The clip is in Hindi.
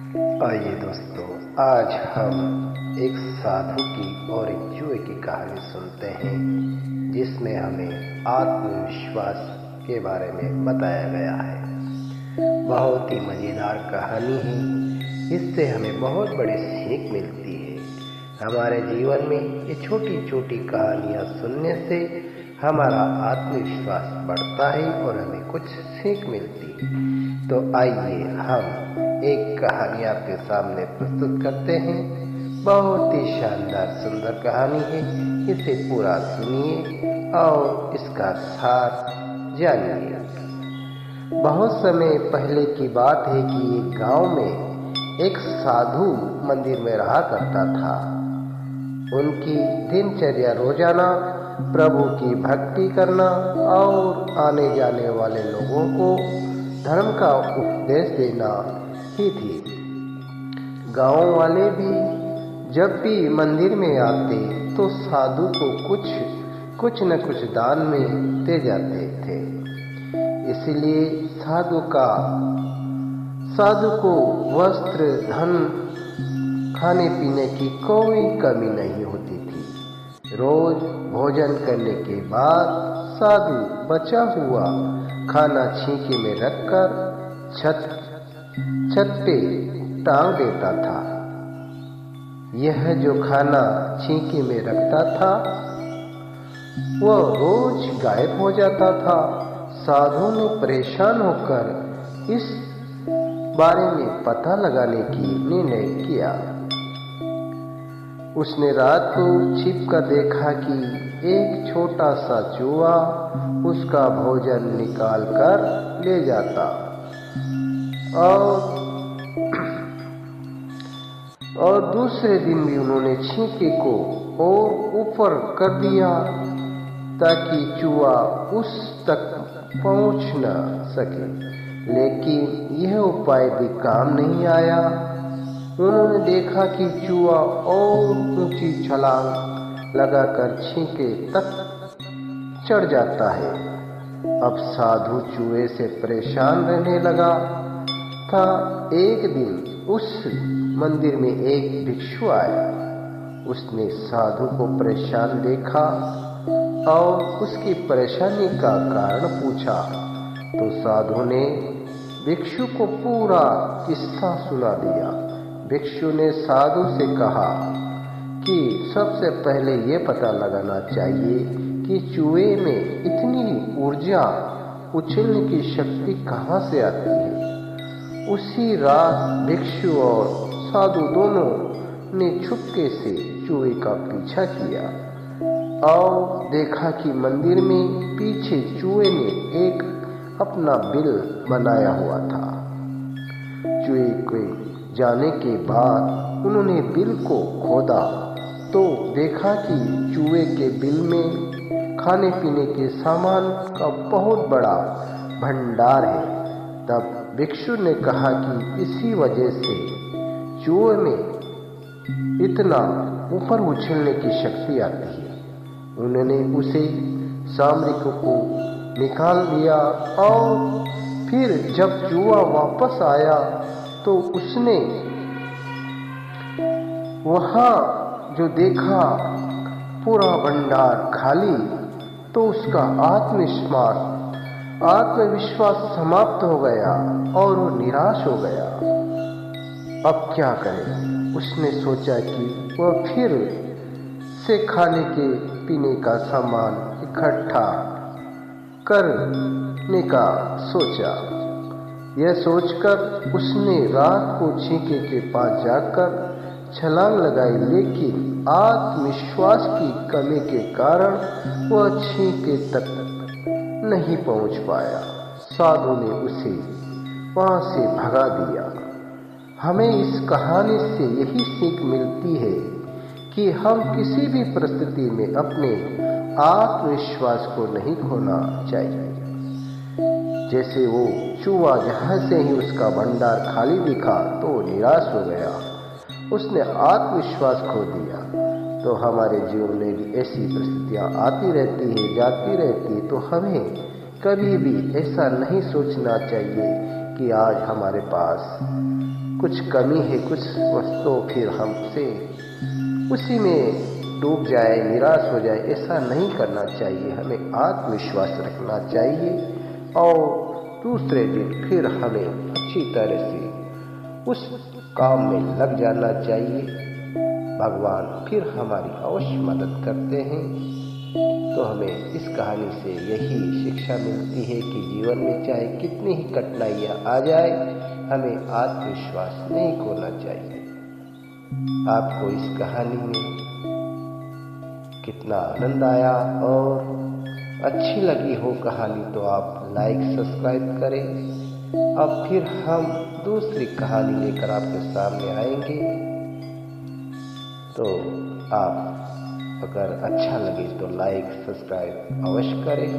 आइए दोस्तों, आज हम एक साधु की और एक चूहे की कहानी सुनते हैं, जिसमें हमें आत्मविश्वास के बारे में बताया गया है। बहुत ही मज़ेदार कहानी है। इससे हमें बहुत बड़ी सीख मिलती है। हमारे जीवन में ये छोटी छोटी कहानियाँ सुनने से हमारा आत्मविश्वास बढ़ता है और हमें कुछ सीख मिलती है। तो आइए हम एक कहानी आपके सामने प्रस्तुत करते हैं। बहुत ही शानदार सुंदर कहानी है। इसे पूरा सुनिए और इसका सार जानिए। बहुत समय पहले की बात है कि एक गांव में एक साधु मंदिर में रहा करता था। उनकी दिनचर्या रोजाना प्रभु की भक्ति करना और आने जाने वाले लोगों को धर्म का उपदेश देना ही थी। गांव वाले भी जब भी मंदिर में आते तो साधु को कुछ न कुछ दान में दे जाते थे। इसलिए साधु को वस्त्र, धन, खाने पीने की कोई कमी नहीं होती थी। रोज भोजन करने के बाद साधु बचा हुआ खाना छींके में रखकर छत पे टांग देता था। यह जो खाना छींके में रखता था वह रोज गायब हो जाता था। साधु ने परेशान होकर इस बारे में पता लगाने की निर्णय किया। उसने रात को छिप कर देखा कि एक छोटा सा चूहा उसका भोजन निकाल कर ले जाता और दूसरे दिन भी उन्होंने छींके को और ऊपर कर दिया ताकि चूहा उस तक पहुंच न सके। लेकिन यह उपाय भी काम नहीं आया। उन्होंने देखा कि चूहा और ऊंची छलांग लगाकर छींके तक चढ़ जाता है। अब साधु चूहे से परेशान रहने लगा था। एक दिन उस मंदिर में एक भिक्षु आया। उसने साधु को परेशान देखा और उसकी परेशानी का कारण पूछा तो साधु ने भिक्षु को पूरा किस्सा सुना दिया। भिक्षु ने साधु से कहा कि सबसे पहले ये पता लगाना चाहिए कि चूहे में इतनी ऊर्जा उछलने की शक्ति कहाँ से आती है। उसी रात भिक्षु और साधु दोनों ने चुपके से चूहे का पीछा किया और देखा कि मंदिर में पीछे चूहे ने एक अपना बिल बनाया हुआ था। चूहे के जाने के बाद उन्होंने बिल को खोदा तो देखा कि चूहे के बिल में खाने पीने के सामान का बहुत बड़ा भंडार है। तब भिक्षु ने कहा कि इसी वजह से चूहे में इतना ऊपर उछलने की शक्ति आती है। उन्होंने उसे सामरिक को निकाल दिया और फिर जब चूहा वापस आया तो उसने वहां जो देखा पूरा भंडार खाली, तो उसका आत्मविश्वास समाप्त हो गया और वो निराश हो गया। अब क्या करे? उसने सोचा कि वह फिर से खाने के पीने का सामान इकट्ठा करने का सोचा। यह सोचकर उसने रात को छींके के पास जाकर छलांग लगाई, लेकिन आत्मविश्वास की कमी के कारण वह छींके तक नहीं पहुंच पाया। साधु ने उसे वहां से भगा दिया। हमें इस कहानी से यही सीख मिलती है कि हम किसी भी परिस्थिति में अपने आत्मविश्वास को नहीं खोना चाहिए। जैसे वो चूहा, जहां से ही उसका भंडार खाली दिखा तो निराश हो गया, उसने आत्मविश्वास खो दिया। तो हमारे जीवन में भी ऐसी परिस्थितियां आती रहती है, जाती रहती है। तो हमें कभी भी ऐसा नहीं सोचना चाहिए कि आज हमारे पास कुछ कमी है कुछ वस्तु, फिर हमसे उसी में डूब जाए, निराश हो जाए, ऐसा नहीं करना चाहिए। हमें आत्मविश्वास रखना चाहिए और दूसरे दिन फिर हमें अच्छी तरह से उस काम में लग जाना चाहिए। भगवान फिर हमारी अवश्य मदद करते हैं। तो हमें इस कहानी से यही शिक्षा मिलती है कि जीवन में चाहे कितनी ही कठिनाइयाँ आ जाए, हमें आत्मविश्वास नहीं खोना चाहिए। आपको इस कहानी में कितना आनंद आया और अच्छी लगी हो कहानी तो आप लाइक सब्सक्राइब करें। अब फिर हम दूसरी कहानी लेकर आपके सामने आएंगे। तो आप अगर अच्छा लगे तो लाइक सब्सक्राइब अवश्य करें।